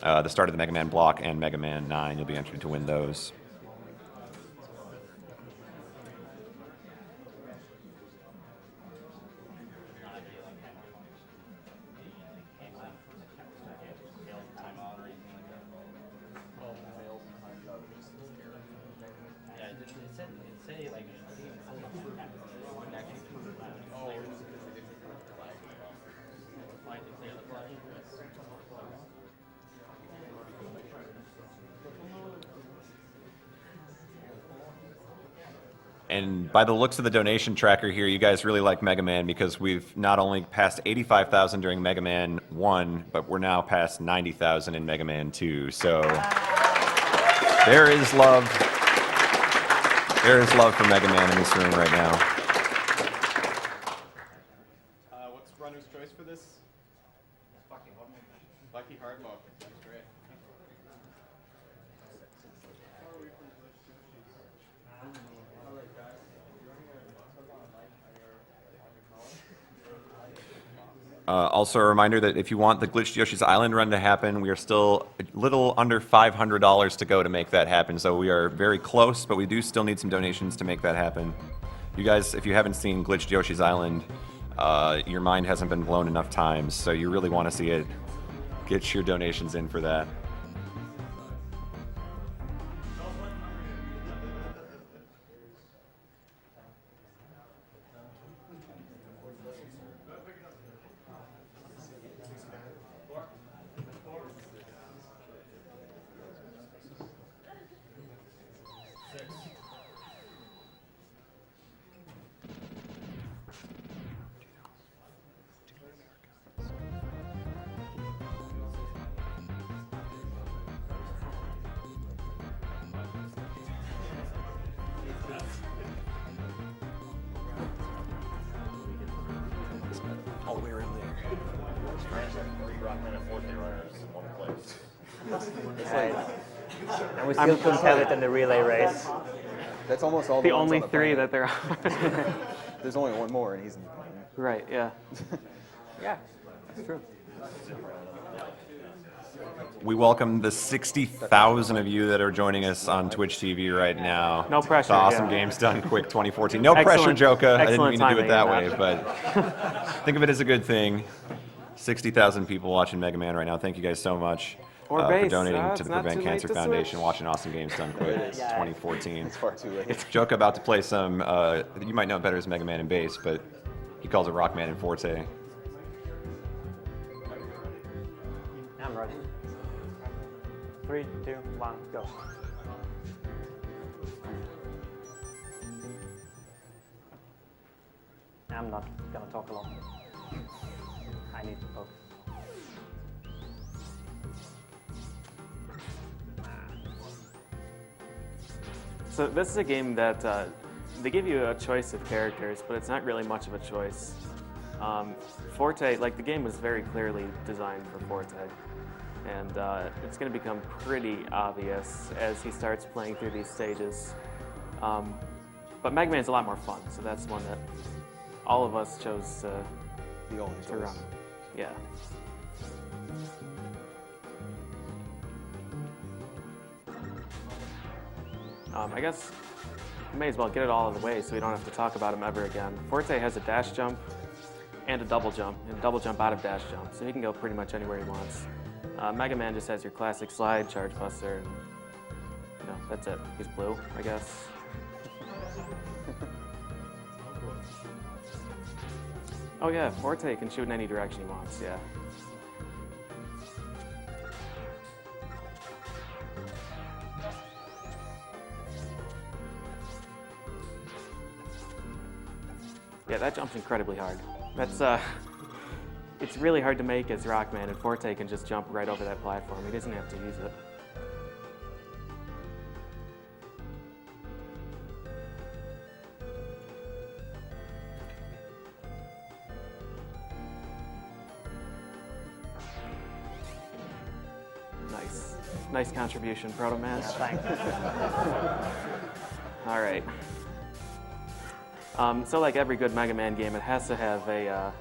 the start of the Mega Man block and Mega Man 9. You'll be entered to win those. And by the looks of the donation tracker here, you guys really like Mega Man because we've not only passed 85,000 during Mega Man 1, but we're now past 90,000 in Mega Man 2. So there is love. There is love for Mega Man in this room right now. What's runner's choice for this? Bucky Hardball. That's great. Also a reminder that if you want the Glitched Yoshi's Island run to happen, we are still a little under $500 to go to make that happen. So we are very close, but we do still need some donations to make that happen. You guys, if you haven't seen Glitched Yoshi's Island, your mind hasn't been blown enough times, so you really want to see it. Get your donations in for that. All the way around there. Three Rockman and Forte runners in one place. And we still couldn't have it in the relay race. That's almost all The ones only on the three planet. that there are. There's only one more, and he's in the Right, yeah. Yeah, that's true. We welcome the 60,000 of you that are joining us on Twitch TV right now. No pressure, The Awesome yeah. Games Done Quick 2014. No Excellent- pressure, Joka. I didn't excellent mean to do it that timing way, in but think of it as a good thing. 60,000 people watching Mega Man right now. Thank you guys so much Or for base. donating It's to the not Prevent too late Cancer to Foundation, switch. watching Awesome Games Done Quick 2014. It's far too late. Joka about to play some, you might know it better as Mega Man and Bass, but he calls it Rockman and Forte. I'm ready. 3, 2, 1, go. I'm not gonna talk a lot. I need to focus. So this is a game that they give you a choice of characters, but it's not really much of a choice. Forte, like the game was very clearly designed for Forte, and it's going to become pretty obvious as he starts playing through these stages. But Mega Man's a lot more fun, so that's one that all of us chose The only to choice. run. Yeah. I guess we may as well get it all out of the way so we don't have to talk about him ever again. Forte has a dash jump and a double jump out of dash jump, so he can go pretty much anywhere he wants. Mega Man just has your classic slide, charge buster, and that's it. He's blue, I guess. Oh yeah, Forte can shoot in any direction he wants, yeah. Yeah, that jump's incredibly hard. That's it's really hard to make as Rockman, and Forte can just jump right over that platform. He doesn't have to use it. Nice contribution, Proto Man. Thanks. All right. So like every good Mega Man game, it has to have a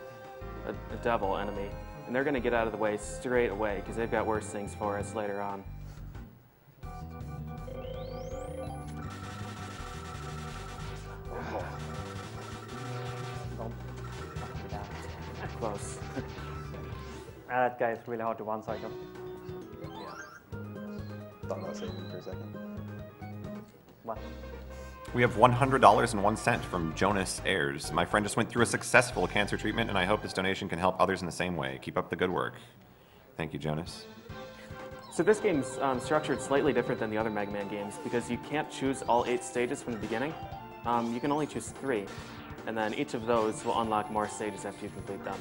devil enemy. and they're going to get out of the way straight away because they've got worse things for us later on. Don't do that. Close. That guy is really hard to one-cycle. Thought about saving for a second. What? We have $100.01 from Jonas Ayers. My friend just went through a successful cancer treatment, and I hope this donation can help others in the same way. Keep up the good work. Thank you, Jonas. So this game's structured slightly different than the other Mega Man games because you can't choose all 8 stages from the beginning. You can only choose 3, and then each of those will unlock more stages after you complete them.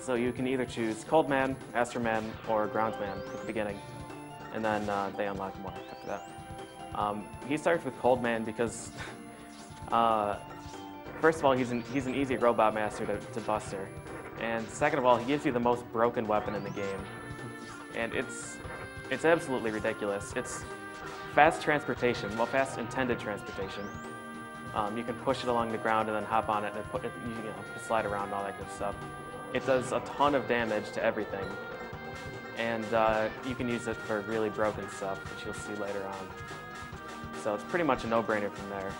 So you can either choose Cold Man, Astro Man, or Ground Man at the beginning, and then they unlock more after that. He starts with Cold Man because, first of all, he's an easy robot master to buster, and second of all, he gives you the most broken weapon in the game, and it's absolutely ridiculous. It's fast transportation, well, fast intended transportation. You can push it along the ground and then hop on it and slide around and all that good stuff. It does a ton of damage to everything, and you can use it for really broken stuff, which you'll see later on. So it's pretty much a no-brainer from there.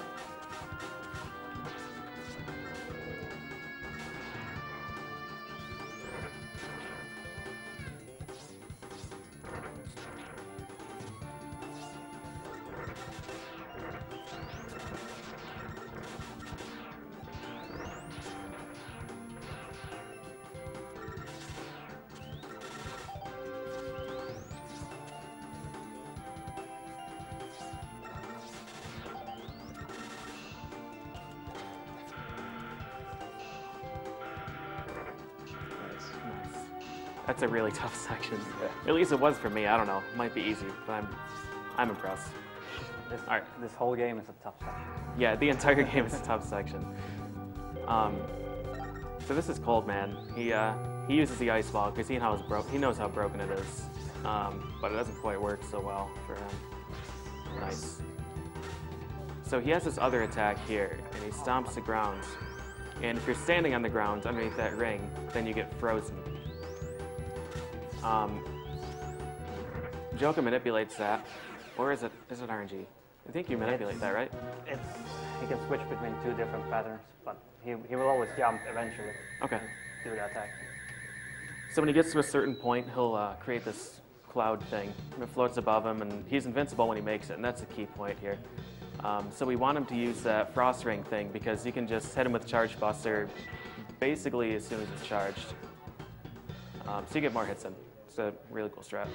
That's a really tough section. At least it was for me. I don't know. It might be easy, but I'm impressed. This whole game is a tough section. Yeah, the entire game is a tough section. So this is Cold Man. He uses the ice ball because he knows how broken it is, but it doesn't quite work so well for him. Nice. So he has this other attack here, and he stomps the ground. And if you're standing on the ground underneath that ring, then you get frozen. Joka manipulates that, or is it RNG? I think you manipulate that, right? He can switch between 2 different patterns, but he will always jump eventually. Okay. Do the attack. So when he gets to a certain point, he'll create this cloud thing. It floats above him, and he's invincible when he makes it, and that's a key point here. So we want him to use that frost ring thing because you can just hit him with Charge Buster basically as soon as it's charged. So you get more hits in. It's a really cool strat.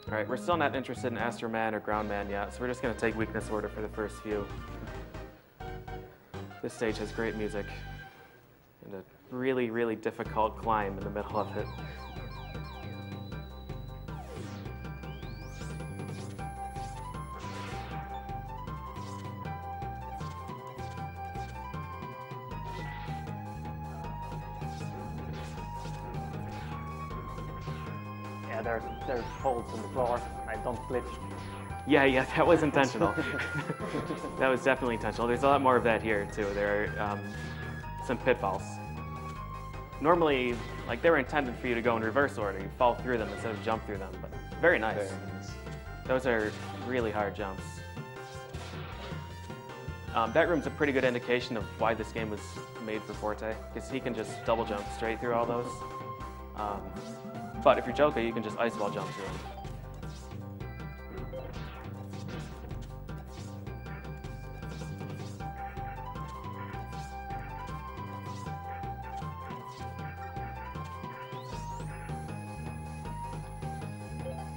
All right, we're still not interested in Astro Man or Ground Man yet, so we're just going to take weakness order for the first few. This stage has great music and a really, really difficult climb in the middle of it. Yeah, there's holes in the floor. I don't glitch. Yeah, that was intentional. That was definitely intentional. There's a lot more of that here, too. There are some pitfalls. Normally, like, they were intended for you to go in reverse order. You fall through them instead of jump through them, but very nice. Very nice. Those are really hard jumps. That room's a pretty good indication of why this game was made for Forte, because he can just double jump straight through all those. But if you're Joka, you can just ice ball jump through them.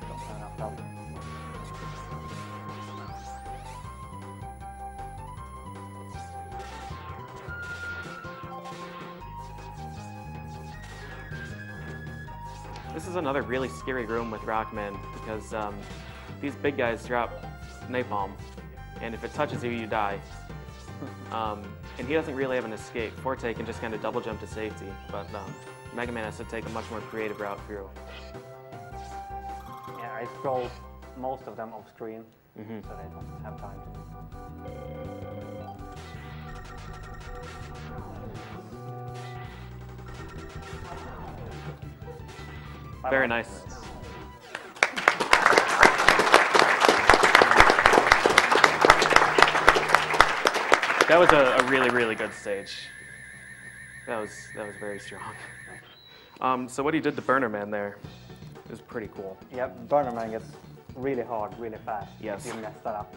Don't have enough health. This is another really scary room with Rockman because these big guys drop napalm, and if it touches you, you die. And he doesn't really have an escape. Forte can just kind of double jump to safety, but Mega Man has to take a much more creative route through. Yeah, I scroll most of them off screen, so they don't have time to. Very nice. That was a really, really good stage. That was very strong. So what he did to Burner Man there is pretty cool. Yep, Burner Man gets really hard, really fast. Yes. If you mess that up.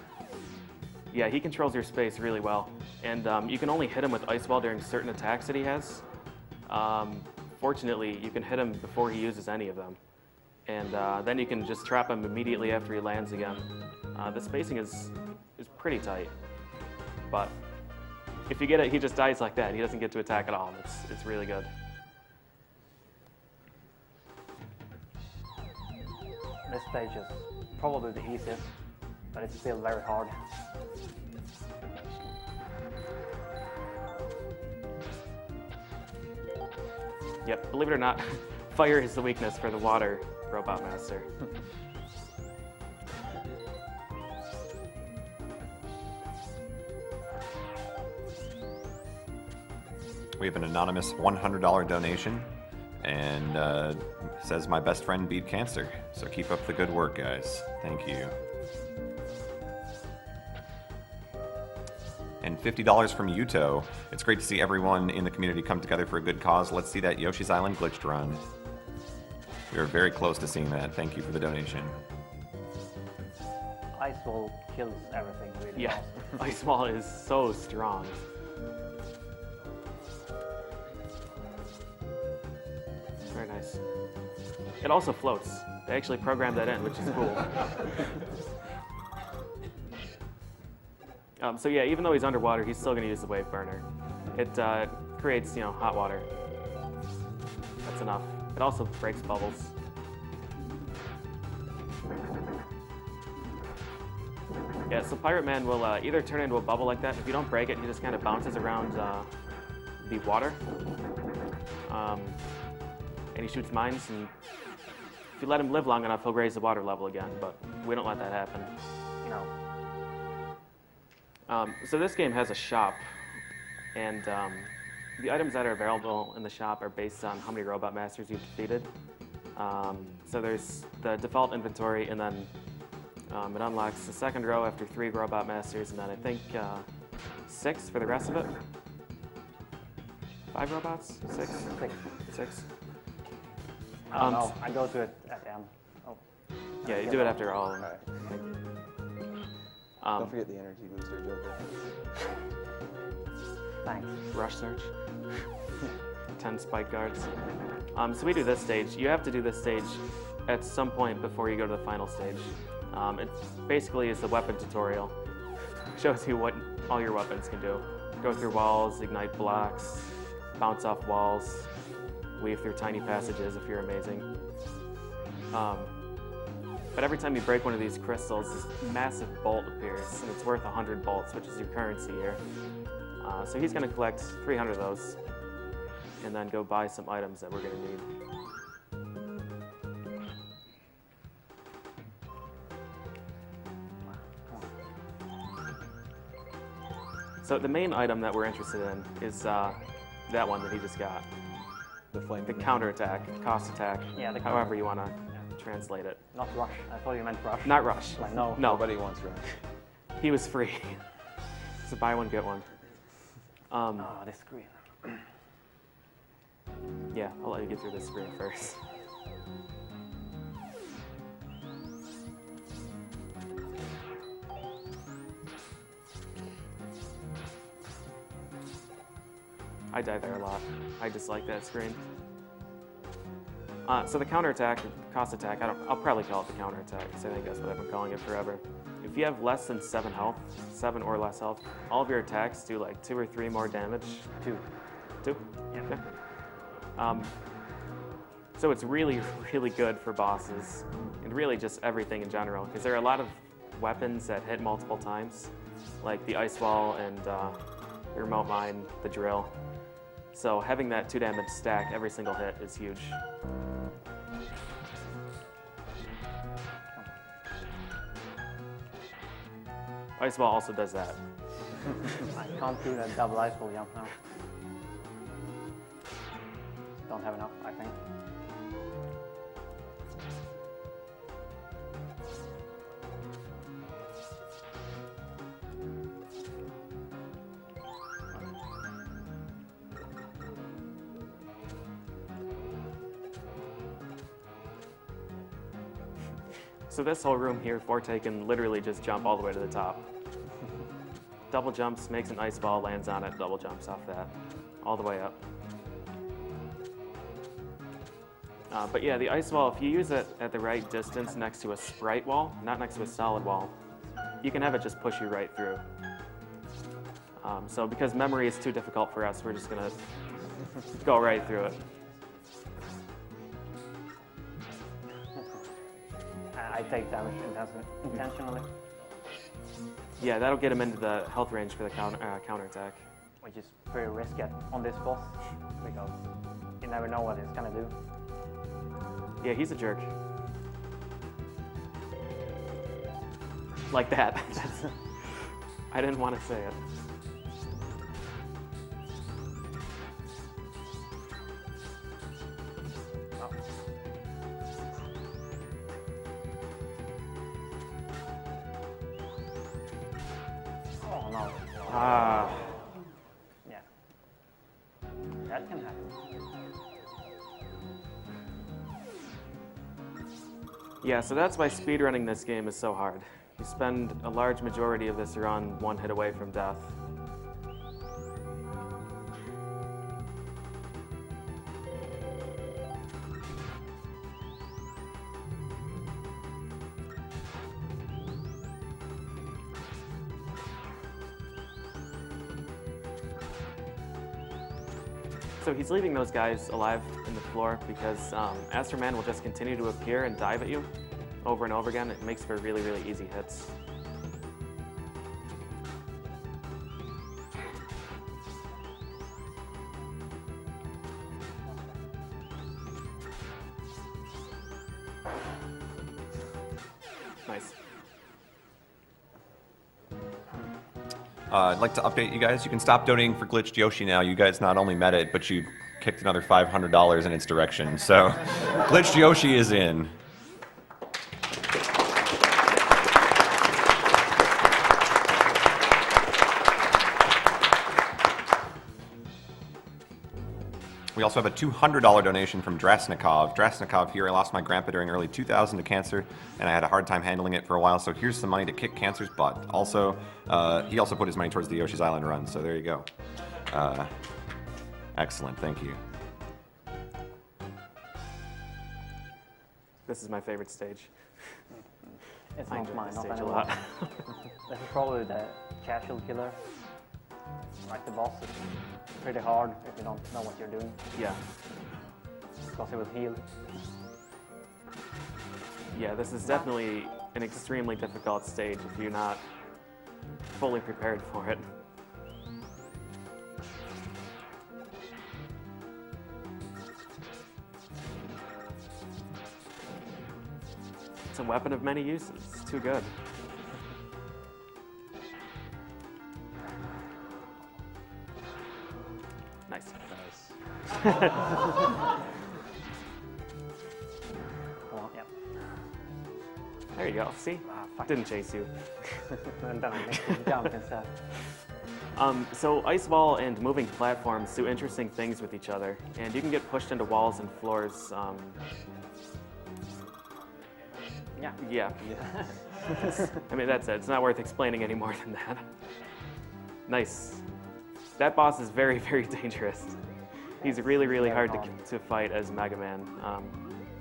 Yeah, he controls your space really well. And you can only hit him with Ice Wall during certain attacks that he has. Fortunately, you can hit him before he uses any of them. And then you can just trap him immediately after he lands again. The spacing is pretty tight. But if you get it, he just dies like that. He doesn't get to attack at all. It's really good. This stage is probably the easiest, but it's still very hard. Yep, believe it or not, fire is the weakness for the water robot master. We have an anonymous $100 donation, and says, "My best friend beat cancer." So keep up the good work, guys. Thank you. And $50 from Yuto. It's great to see everyone in the community come together for a good cause. Let's see that Yoshi's Island glitched run. We are very close to seeing that. Thank you for the donation. Ice Wall kills everything really Yeah, fast. Ice Wall is so strong. Very nice. It also floats. They actually programmed that in, which is cool. So yeah, even though he's underwater, he's still going to use the wave burner. It creates, hot water. That's enough. It also breaks bubbles. Yeah, so Pirate Man will either turn into a bubble like that. If you don't break it, he just kind of bounces around the water. And he shoots mines, and if you let him live long enough, he'll raise the water level again, but we don't let that happen. No. So this game has a shop, and the items that are available in the shop are based on how many Robot Masters you've defeated. So there's the default inventory, and then it unlocks the second row after 3 Robot Masters, and then I think 6 for the rest of it. 5 robots? 6? 6. I don't know. I go to it at the end. Oh. Yeah, you do it after all of them. Alright. Don't forget the energy booster, Joka. Thanks. Rush Search. 10 spike guards. So we do this stage. You have to do this stage at some point before you go to the final stage. It basically is the weapon tutorial. Shows you what all your weapons can do. Go through walls, ignite blocks, bounce off walls, weave through tiny passages if you're amazing. But every time you break one of these crystals, this massive bolt appears, and it's worth 100 bolts, which is your currency here. So he's going to collect 300 of those, and then go buy some items that we're going to need. So the main item that we're interested in is that one that he just got. The flame. The counterattack, cost attack, Yeah, the however you want to translate it. Not rush. I thought you meant rush. Not rush. Like, no. No, Nobody wants rush. he was free. So buy one, get one. Oh, this screen. Yeah, I'll let you get through this screen first. I die there a lot. I dislike that screen. So the counterattack, cost attack, I'll probably call it the counterattack because I think that's what I've been calling it forever. If you have less than 7 health, 7 or less health, all of your attacks do like 2 or 3 more damage. 2. 2? Yeah. Okay. So it's really, really good for bosses, and really just everything in general, because there are a lot of weapons that hit multiple times, like the ice wall and the remote mine, the drill. So having that 2 damage stack every single hit is huge. Ice wall also does that. I can't do that double ice wall jump now. Don't have enough, I think. So this whole room here, Forte can literally just jump all the way to the top. Double jumps, makes an ice ball, lands on it, double jumps off that, all the way up. But yeah, the ice wall, if you use it at the right distance next to a sprite wall, not next to a solid wall, you can have it just push you right through. So because memory is too difficult for us, we're just gonna go right through it. I take damage intentionally, Yeah, that'll get him into the health range for the counterattack. which is pretty risky on this boss because you never know what it's gonna do. Yeah, he's a jerk. Like that. I didn't want to say it. Oh no. Ah. Yeah. That can happen. Yeah, so that's why speedrunning this game is so hard. You spend a large majority of this run one hit away from death. So he's leaving those guys alive in the floor because Astro Man will just continue to appear and dive at you over and over again. It makes for really, really easy hits. Nice. I'd like to update you guys. You can stop donating for Glitched Yoshi now. You guys not only met it, but you kicked another $500 in its direction. So, Glitched Yoshi is in. We also have a $200 donation from Drasnikov. Drasnikov here, I lost my grandpa during early 2000 to cancer, and I had a hard time handling it for a while, so here's some money to kick cancer's butt. Also, he also put his money towards the Yoshi's Island run, so there you go. Excellent, thank you. This is my favorite stage. It's I not enjoy mine, this not stage a anymore. lot. This is probably the casual killer. Like the boss is pretty hard if you don't know what you're doing, Yeah. because it will heal. Yeah, this is definitely an extremely difficult stage if you're not fully prepared for it. It's a weapon of many uses. It's too good. Nice. Come on, yeah. There you go. See? Fuck. Didn't chase you. And then I make you jump instead. So ice wall and moving platforms do interesting things with each other, and you can get pushed into walls and floors. Yeah. Yeah. I mean, that's it. It's not worth explaining any more than that. Nice. That boss is very, very dangerous. He's really, really hard to fight as Mega Man,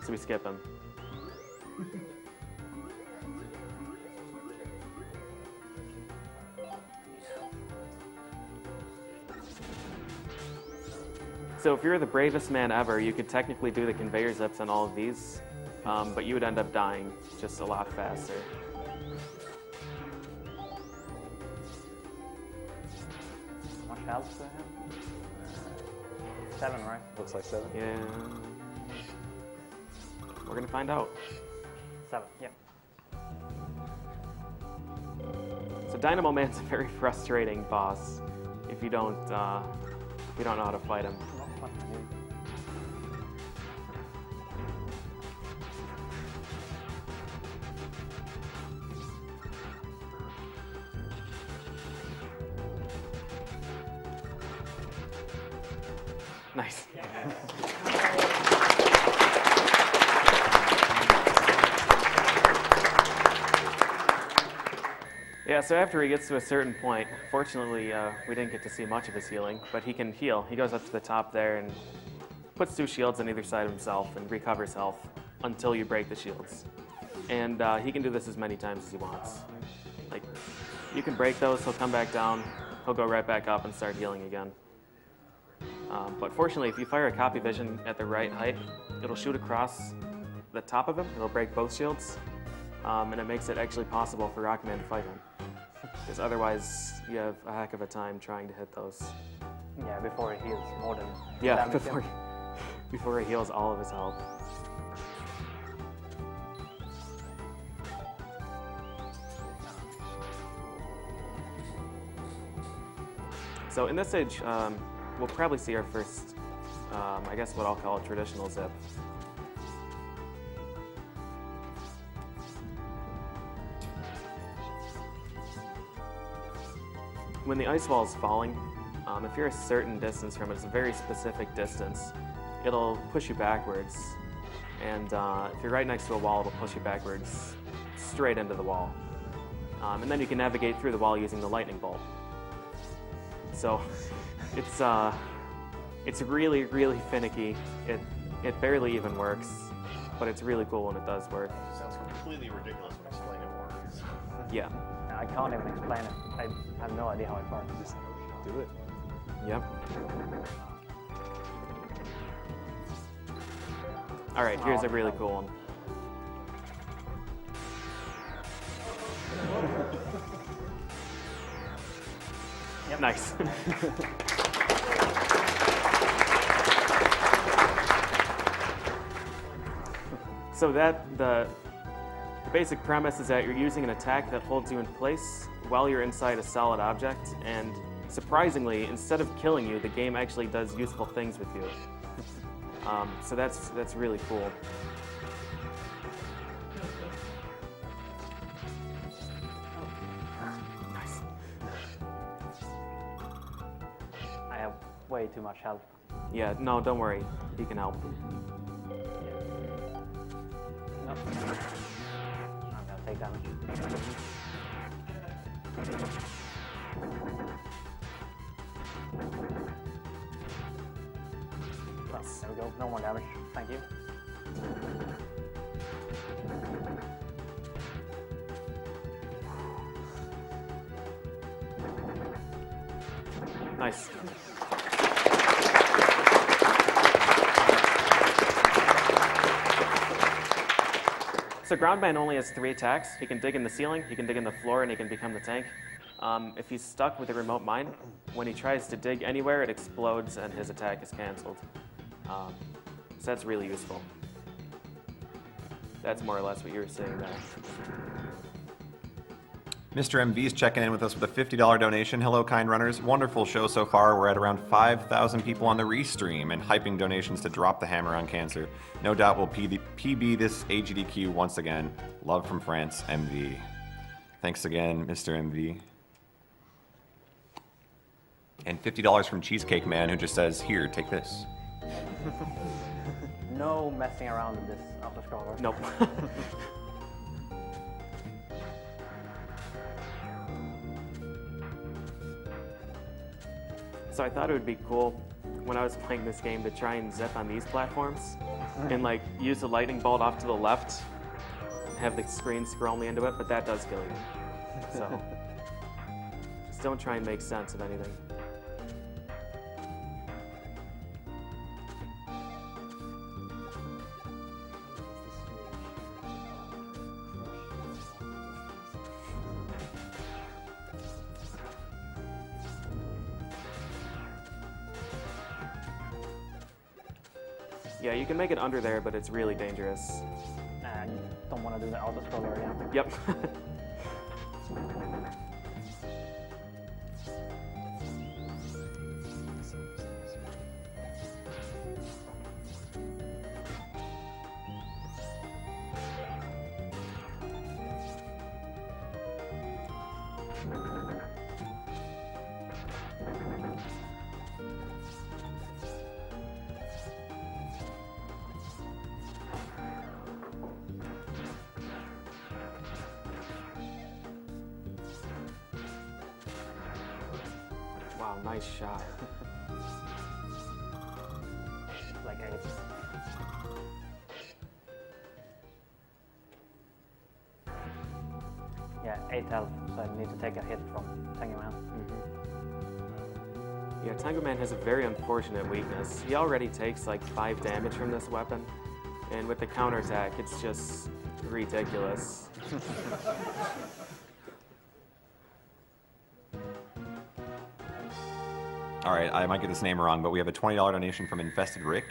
so we skip him. So if you're the bravest man ever, you could technically do the conveyor zips on all of these, but you would end up dying just a lot faster. How much health do I have? 7, right? Looks like 7. Yeah. We're gonna find out. 7, yeah. So Dynamo Man's a very frustrating boss if you don't know how to fight him. Not fucking you. Nice. Yeah, so after he gets to a certain point, fortunately, we didn't get to see much of his healing, but he can heal. He goes up to the top there and puts 2 shields on either side of himself and recovers health until you break the shields. And he can do this as many times as he wants. Like, you can break those, he'll come back down, he'll go right back up and start healing again. But fortunately, if you fire a copy vision at the right height, it'll shoot across the top of him, it'll break both shields, and it makes it actually possible for Rockman to fight him. Because otherwise, you have a heck of a time trying to hit those. Yeah, before he heals more than Yeah, damage. before he heals all of his health. So in this stage, we'll probably see our first, I guess what I'll call a traditional zip. When the ice wall is falling, if you're a certain distance from it, it's a very specific distance, it'll push you backwards. And if you're right next to a wall, it'll push you backwards straight into the wall. And then you can navigate through the wall using the lightning bolt. So it's really, really finicky. It barely even works, but it's really cool when it does work. Sounds completely ridiculous when explaining it works. Yeah. I can't even explain it. I have no idea how it works. Just do it. Yep. All right, here's a really cool one. Yep. Nice. So the basic premise is that you're using an attack that holds you in place while you're inside a solid object, and surprisingly, instead of killing you, the game actually does useful things with you. So that's really cool. Nice. I have way too much health. Yeah, no, don't worry. He can help. Nope. I'm gonna take damage. Well, there we go. No more damage. Thank you. Nice. So Groundman only has 3 attacks. He can dig in the ceiling, he can dig in the floor, and he can become the tank. If he's stuck with a remote mine, when he tries to dig anywhere, it explodes and his attack is canceled. So that's really useful. That's more or less what you were saying there. Mr. MV's checking in with us with a $50 donation. Hello, kind runners. Wonderful show so far. We're at around 5,000 people on the restream and hyping donations to drop the hammer on cancer. No doubt we'll PB this AGDQ once again. Love from France, MV. Thanks again, Mr. MV. And $50 from Cheesecake Man, who just says, here, take this. No messing around with this auto-scroller. Nope. So I thought it would be cool when I was playing this game to try and zip on these platforms and like use the lightning bolt off to the left and have the screen scroll me into it, but that does kill you. So just don't try and make sense of anything. Yeah, you can make it under there, but it's really dangerous. And you don't want to do the auto-scroller again. Yep. Wow, nice shot. Like 8. Yeah, 8 health, so I need to take a hit from Tango Man. Yeah, Tango Man has a very unfortunate weakness. He already takes like 5 damage from this weapon, and with the counterattack, it's just ridiculous. All right, I might get this name wrong, but we have a $20 donation from Infested Rick.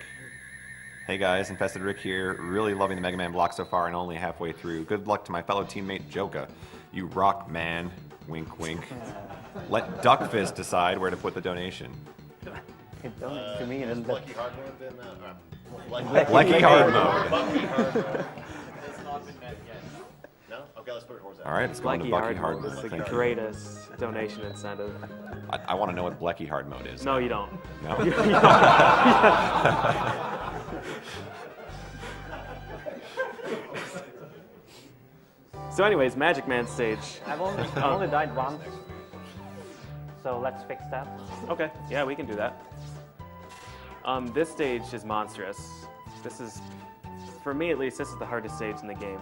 Hey guys, Infested Rick here. Really loving the Mega Man block so far and only halfway through. Good luck to my fellow teammate Joka. You rock, man. Wink, wink. Let Duckfist decide where to put the donation. It does to me a little bit. Lucky hard mode then? Blecky hard mode. Bucky hard mode. It's not been met yet. No? Okay, let's put it towards that. All right, it's going to Blecky Bucky hard hard mode mode. is the Thank you. greatest donation incentive. I want to know what Blecky hard mode is. No, you don't. No? So anyways, Magic Man stage. I've only died once, so let's fix that. Okay, yeah, we can do that. This stage is monstrous. This is, for me at least, this is the hardest stage in the game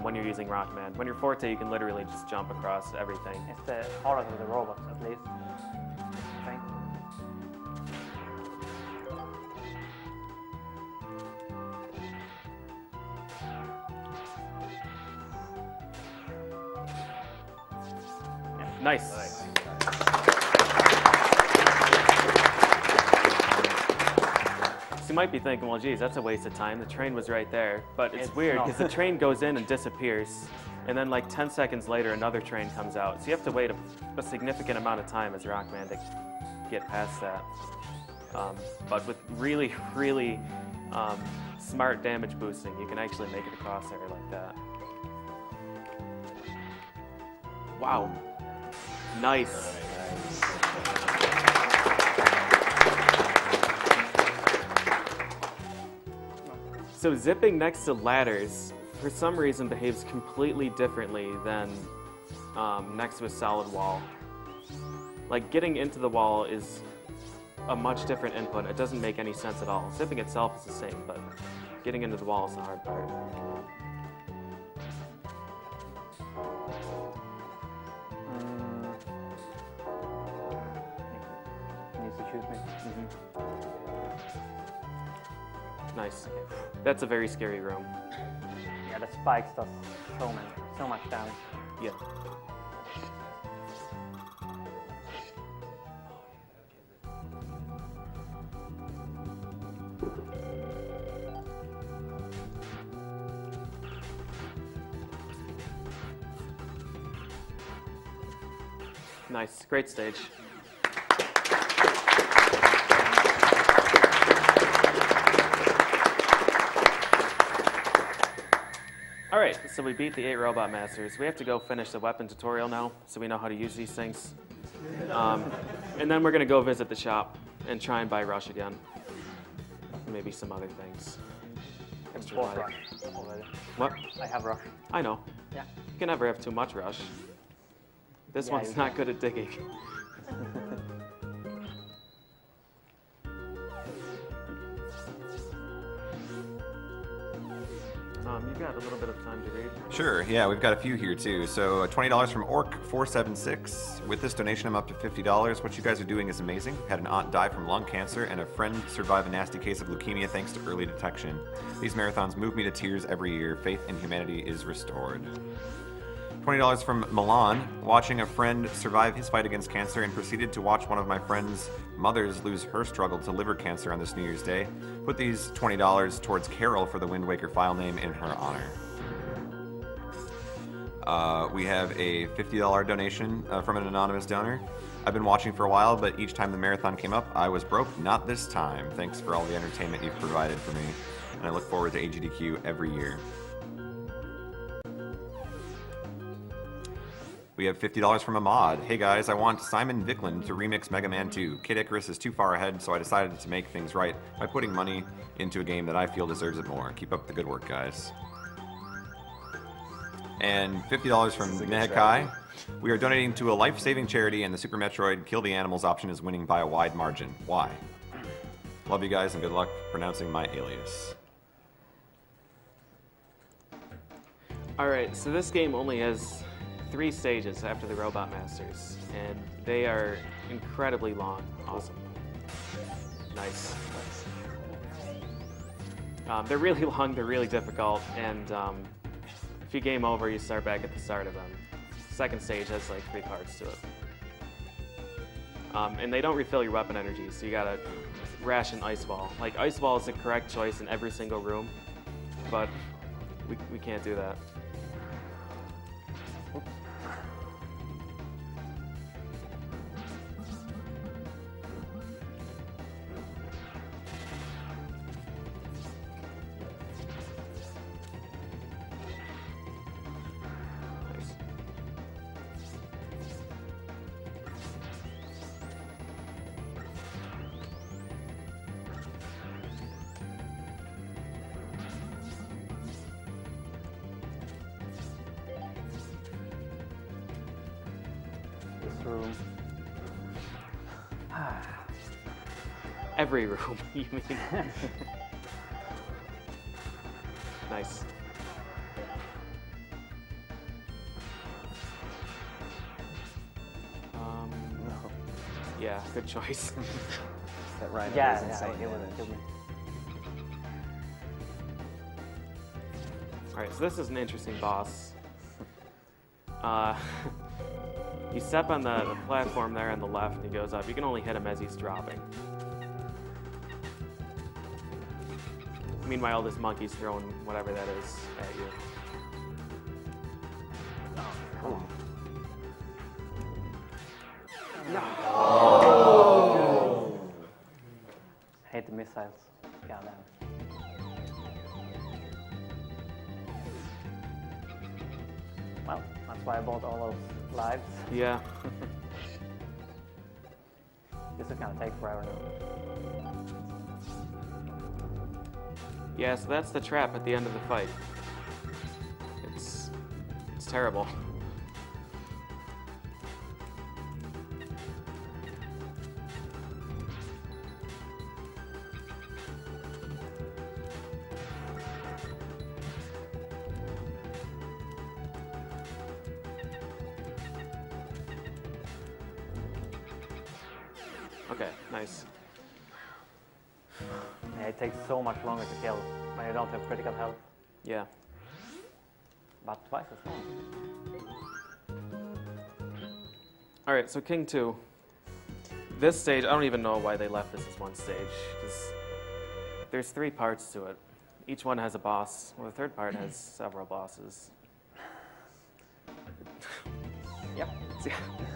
when you're using Rockman. When you're Forte, you can literally just jump across everything. It's the hardest of the robots, at least. I think. Nice. So you might be thinking, well, geez, that's a waste of time. The train was right there. But it's weird not. because the train goes in and disappears. And then like 10 seconds later, another train comes out. So you have to wait a significant amount of time as Rockman to get past that. But with really, really smart damage boosting, you can actually make it across there like that. Wow. Nice. So zipping next to ladders, for some reason, behaves completely differently than next to a solid wall. Like getting into the wall is a much different input. It doesn't make any sense at all. Zipping itself is the same, but getting into the wall is the hard part. Needs to shoot me. Nice. That's a very scary room. Yeah, the spikes does so much damage. Yeah. Nice. Great stage. All right, so we beat the 8 Robot Masters. We have to go finish the weapon tutorial now, so we know how to use these things. And then we're gonna go visit the shop and try and buy Rush again. Maybe some other things. Extra Both life. rush already. What? I have rush. I know. Yeah. You can never have too much Rush. This Yeah, one's you not good at digging. You've got a little bit of time to read. Sure, yeah, we've got a few here too. So $20 from Orc476. With this donation, I'm up to $50. What you guys are doing is amazing. Had an aunt die from lung cancer and a friend survive a nasty case of leukemia thanks to early detection. These marathons move me to tears every year. Faith in humanity is restored. $20 from Milan, watching a friend survive his fight against cancer and proceeded to watch one of my friend's mothers lose her struggle to liver cancer on this New Year's Day. Put these $20 towards Carol for the Wind Waker file name in her honor. We have a $50 donation from an anonymous donor. I've been watching for a while, but each time the marathon came up, I was broke. Not this time. Thanks for all the entertainment you've provided for me, and I look forward to AGDQ every year. We have $50 from Ahmad. Hey guys, I want Simon Viklund to remix Mega Man 2. Kid Icarus is too far ahead, so I decided to make things right by putting money into a game that I feel deserves it more. Keep up the good work, guys. And $50 from Nehekai. We are donating to a life-saving charity, and the Super Metroid Kill the Animals option is winning by a wide margin. Why? Love you guys, and good luck pronouncing my alias. Alright, so this game only has 3 stages after the Robot Masters, and they are incredibly long. Awesome. Nice. They're really long, they're really difficult, and if you game over, you start back at the start of them. Second stage has like 3 parts to it. And they don't refill your weapon energy, so you gotta ration Ice Ball. Like, Ice Ball is the correct choice in every single room, but we can't do that. Nice. This room. Every room, you mean? Nice. No. Yeah, good choice. That rhino Yeah, is yeah, insane it would damage. kill me. Alright, so this is an interesting boss. You step on the platform there on the left and he goes up. You can only hit him as he's dropping. Meanwhile, this monkey's throwing whatever that is at you. Cool. Hate the missiles. Goddamn. Well, that's why I bought all those lives. Yeah. This is gonna take forever now. Yeah, so that's the trap at the end of the fight. It's terrible. Okay, nice. Yeah, it takes so much longer to kill when you don't have critical health, Yeah. but twice as long. Alright, so King 2. This stage, I don't even know why they left this as one stage, because there's 3 parts to it. Each one has a boss. Well, the third part has several bosses. Yep.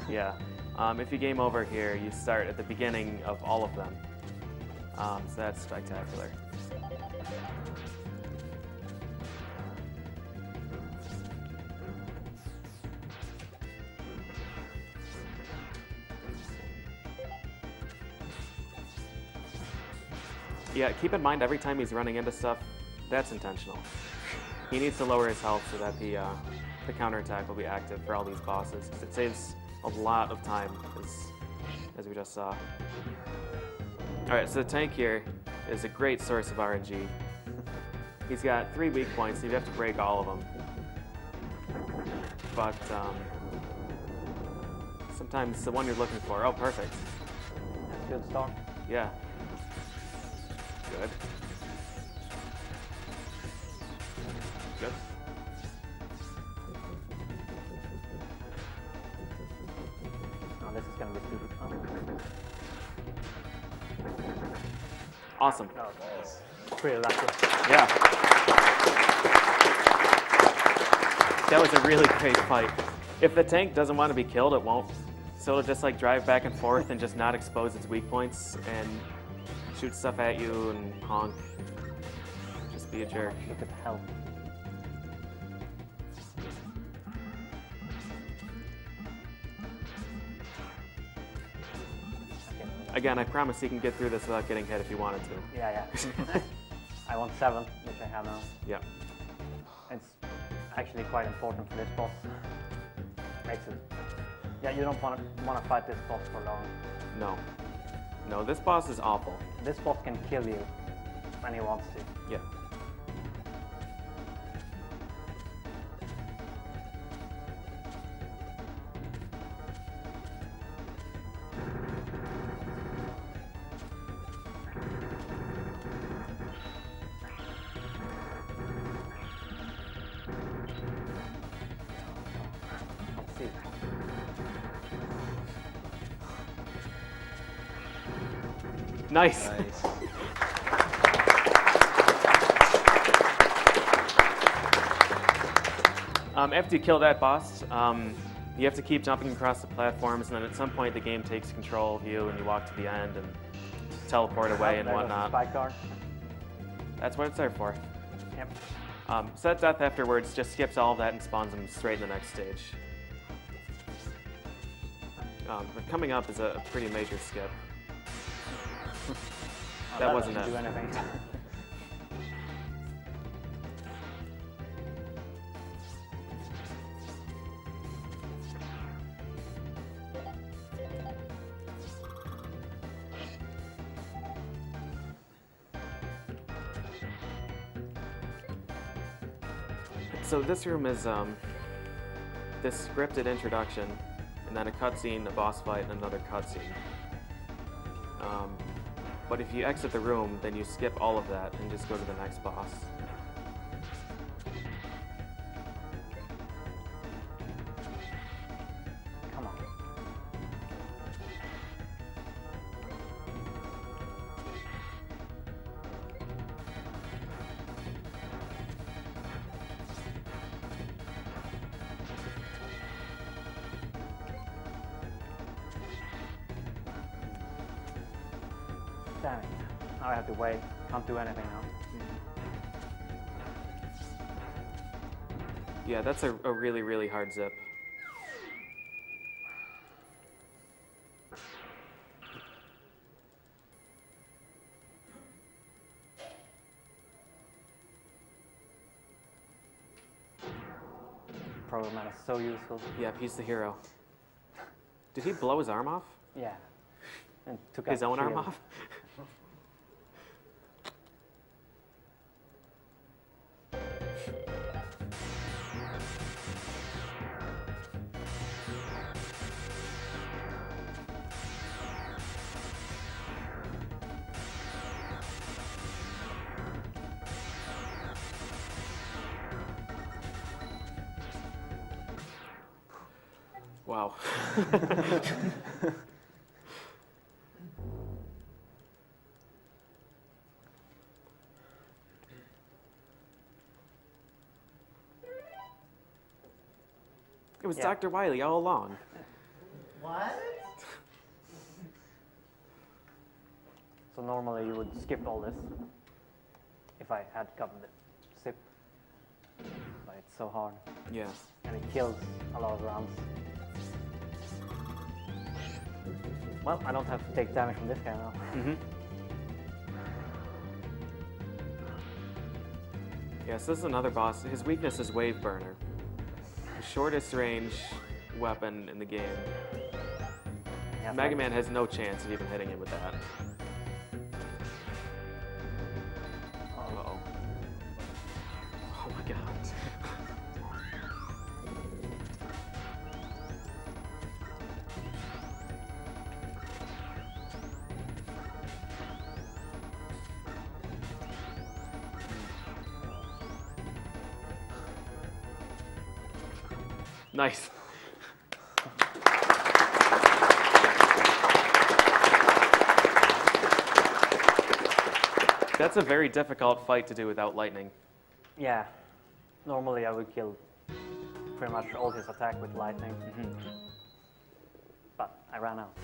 Yeah. If you game over here, you start at the beginning of all of them. So that's spectacular. Yeah, keep in mind every time he's running into stuff, that's intentional. He needs to lower his health so that the counterattack will be active for all these bosses, because it saves a lot of time, as we just saw. Alright, so the tank here is a great source of RNG. He's got 3 weak points, so you have to break all of them. But sometimes the one you're looking for, oh, perfect. That's a good start. Yeah. Good. Good. Oh, this is gonna be stupid. Awesome. Oh, pretty lucky. Yeah. That was a really great fight. If the tank doesn't want to be killed, it won't. So it'll just like drive back and forth and just not expose its weak points and shoot stuff at you and honk. Just be a jerk. Look at the health. Again, I promise you can get through this without getting hit if you wanted to. Yeah, yeah. I want 7, which I have now. Yep. It's actually quite important for this boss. makes it. Yeah, you don't want to fight this boss for long. No. No, this boss is awful. This boss can kill you when he wants to. Yeah. Let's see. Nice. Nice. After you kill that boss, you have to keep jumping across the platforms, and then at some point the game takes control of you, and you walk to the end and teleport away and There goes the whatnot. spike guard. That's what it's there for. Yep. Set death afterwards just skips all of that and spawns them straight in the next stage. But coming up is a pretty major skip. That wasn't doesn't it. do anything. So this room is this scripted introduction, and then a cutscene, a boss fight, and another cutscene. But if you exit the room, then you skip all of that and just go to the next boss. Come on. Damn it. Now I have to wait. Can't do anything now. Yeah, that's a really, really hard zip. Program Man is so useful. Yep, he's the hero. Did he blow his arm off? Yeah. And took His out own the arm shield. off? Wow. It was Yeah. Dr. Wily all along. So normally you would skip all this if I had gotten the zip. But it's so hard. Yeah. And it kills a lot of rounds. Well, I don't have to take damage from this guy now. Mm-hmm. Yes, this is another boss. His weakness is Wave Burner. The shortest range weapon in the game. Yeah, Mega Man has no chance of even hitting him with that. Uh-oh. Oh my god. Nice. That's a very difficult fight to do without lightning. Yeah. Normally I would kill pretty much all his attack with lightning. But I ran out.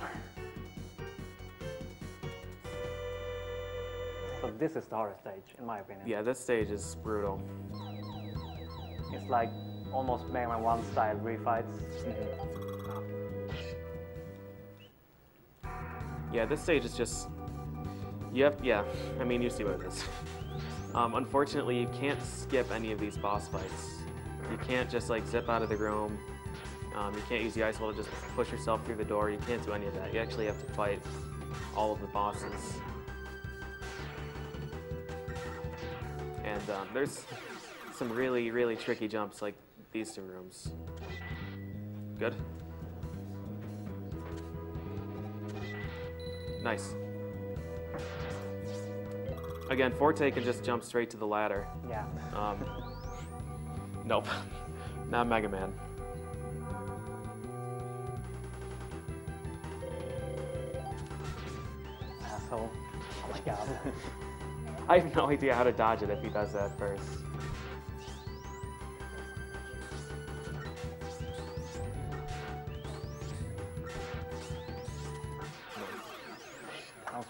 So this is the hardest stage, in my opinion. Yeah, this stage is brutal. It's like almost Mega Man 1 style refights. Yeah, this stage is just... Yep, yeah. I mean, you see what it is. Unfortunately, you can't skip any of these boss fights. You can't just, like, zip out of the room You can't use the ice wall to just push yourself through the door. You can't do any of that. You actually have to fight all of the bosses. And there's some really, really tricky jumps like these two rooms. Good. Nice. Again, Forte can just jump straight to the ladder. Yeah. Nope. Not Mega Man. Asshole. Oh my god. I have no idea how to dodge it if he does that first.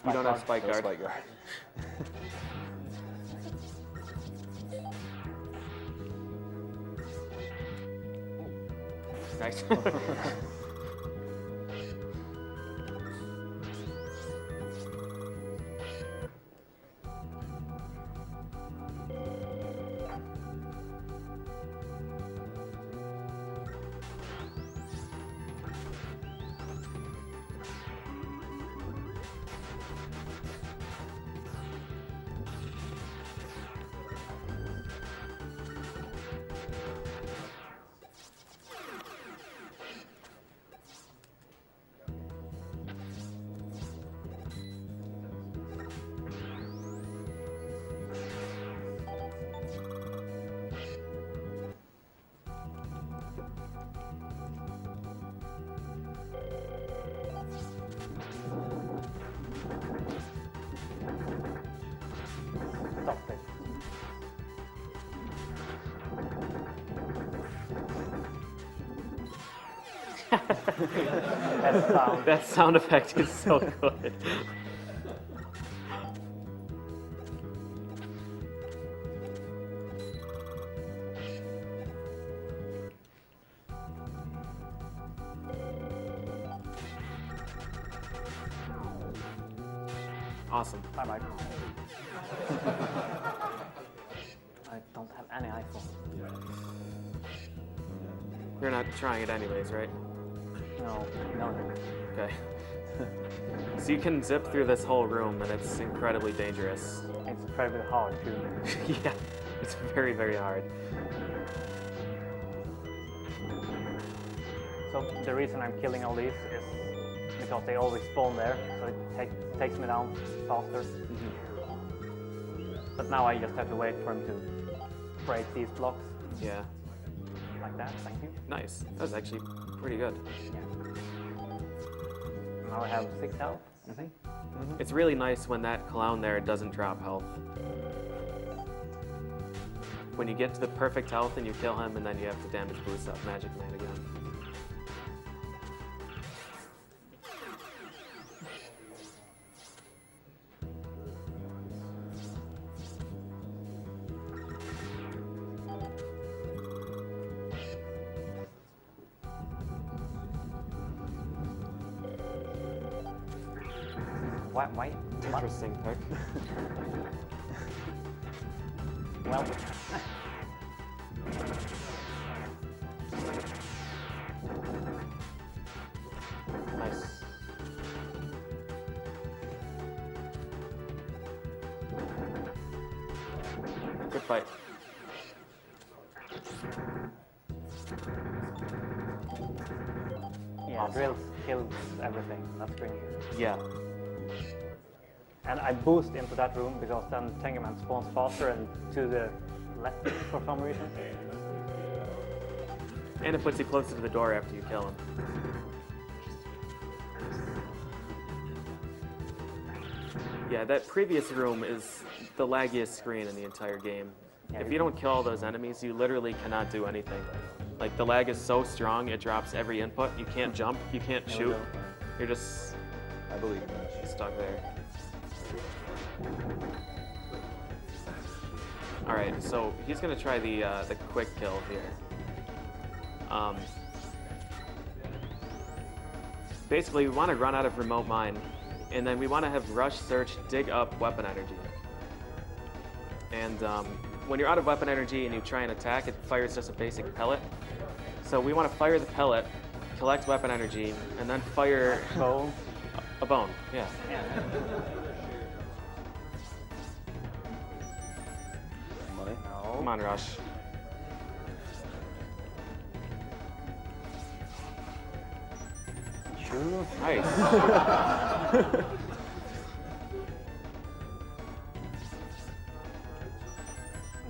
You don't have spike guard. Spike guard. Nice. Stop it. That sound. That sound effect is so good. Awesome. Bye bye. I don't have any iPhone. You're not trying it anyways, right? No. Okay. So you can zip through this whole room, and it's incredibly dangerous. It's incredibly hard too. Yeah, it's very, very hard. So the reason I'm killing all these is because they always spawn there, so it takes me down faster. But now I just have to wait for him to break these blocks Yeah. like that. Thank you. Nice. That was actually pretty good. Yeah. Now I have 6 health, I think. It's really nice when that clown there doesn't drop health. When you get to the perfect health and you kill him, and then you have to damage boost up Magic Man again. Why? Interesting pick. Well, Nice. Good fight. yeah, drills kills everything. That's great. Yeah. And I boost into that room because then Tengaman spawns faster and to the left for some reason. And it puts you closer to the door after you kill him. Yeah, that previous room is the laggiest screen in the entire game. Yeah, If you don't kill all those enemies, you literally cannot do anything. Like, the lag is so strong, it drops every input. You can't jump, you can't There we shoot. go. You're just I believe in it. stuck there. All right, so he's gonna try the quick kill here. Basically, we want to run out of remote mine, and then we want to have rush, search, dig up weapon energy. And when you're out of weapon energy and you try and attack, it fires just a basic pellet. So we want to fire the pellet, collect weapon energy, and then fire Bone. a bone. Yeah. Money. No. Come on, Rush. True. Nice.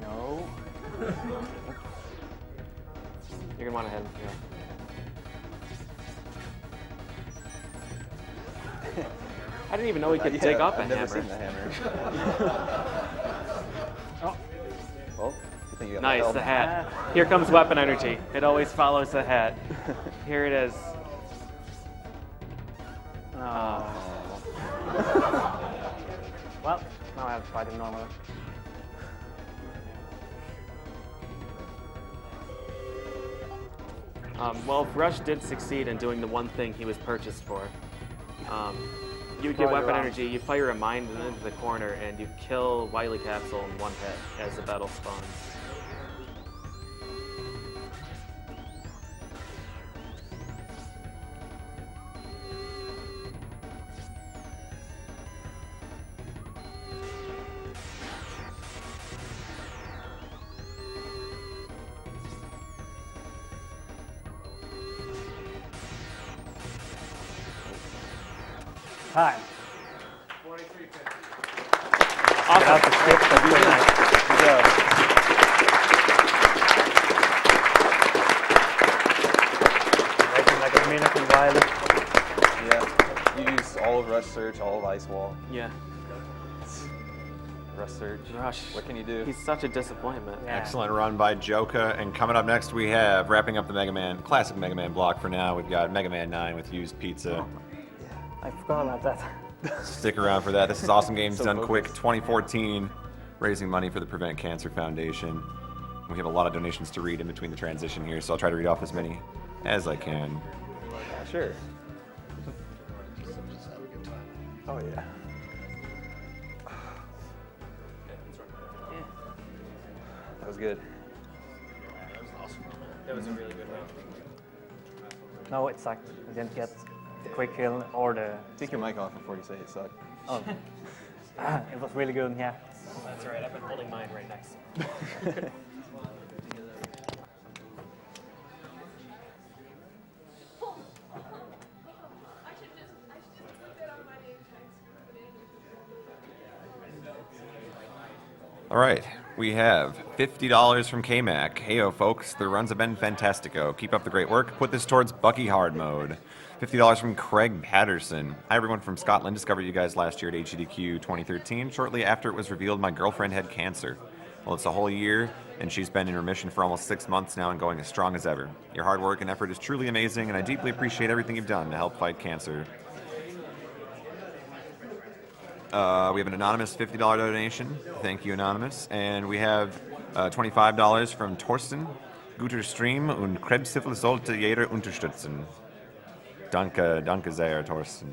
No. You're gonna want to hit him. Yeah. I didn't even know he could dig up a I've never hammer. seen the hammer. Oh. Well, you think you got Nice, help? the hat. Here comes weapon energy. It always follows the hat. Here it is. No. Well, now I have to fight him normally. Well, Rush did succeed in doing the one thing he was purchased for. You get Throw it weapon around. energy, you fire a mine into the corner, and you kill Wily Capsule in one hit as the battle spawns. Time. Awesome. Out the skip, that's pretty nice. Good job. Making like a minute in Wiley. Yeah. You used all of Rush Search, all of Ice Wall. Yeah. Rush Search. Rush. What can you do? He's such a disappointment. Yeah. Excellent run by Joka. And coming up next, we have, wrapping up the Mega Man, classic Mega Man block for now, we've got Mega Man 9 with Used Pizza. I forgot about that. Stick around for that. This is Awesome Games So Done Quick focused. 2014, raising money for the Prevent Cancer Foundation. We have a lot of donations to read in between the transition here, so I'll try to read off as many as I can. Sure. Oh, yeah. That was good. That was a really good round. No, it sucked. I didn't get the quick kill or the. Take your mic off before you say it sucked. Oh. It was really good, yeah. That's right. I've been holding mine right next to me. All right, we have $50 from K-Mac. Heyo, folks, the runs have been fantastico. Keep up the great work. Put this towards Bucky Hard Mode. $50 from Craig Patterson. Hi, everyone from Scotland. Discovered you guys last year at AGDQ 2013, shortly after it was revealed my girlfriend had cancer. Well, it's a whole year, and she's been in remission for almost 6 months now and going as strong as ever. Your hard work and effort is truly amazing, and I deeply appreciate everything you've done to help fight cancer. We have an anonymous $50 donation. Thank you, anonymous. And we have $25 from Torsten. Guter Stream und Krebshilfe sollte jeder unterstützen. Danke, danke sehr, Torsten.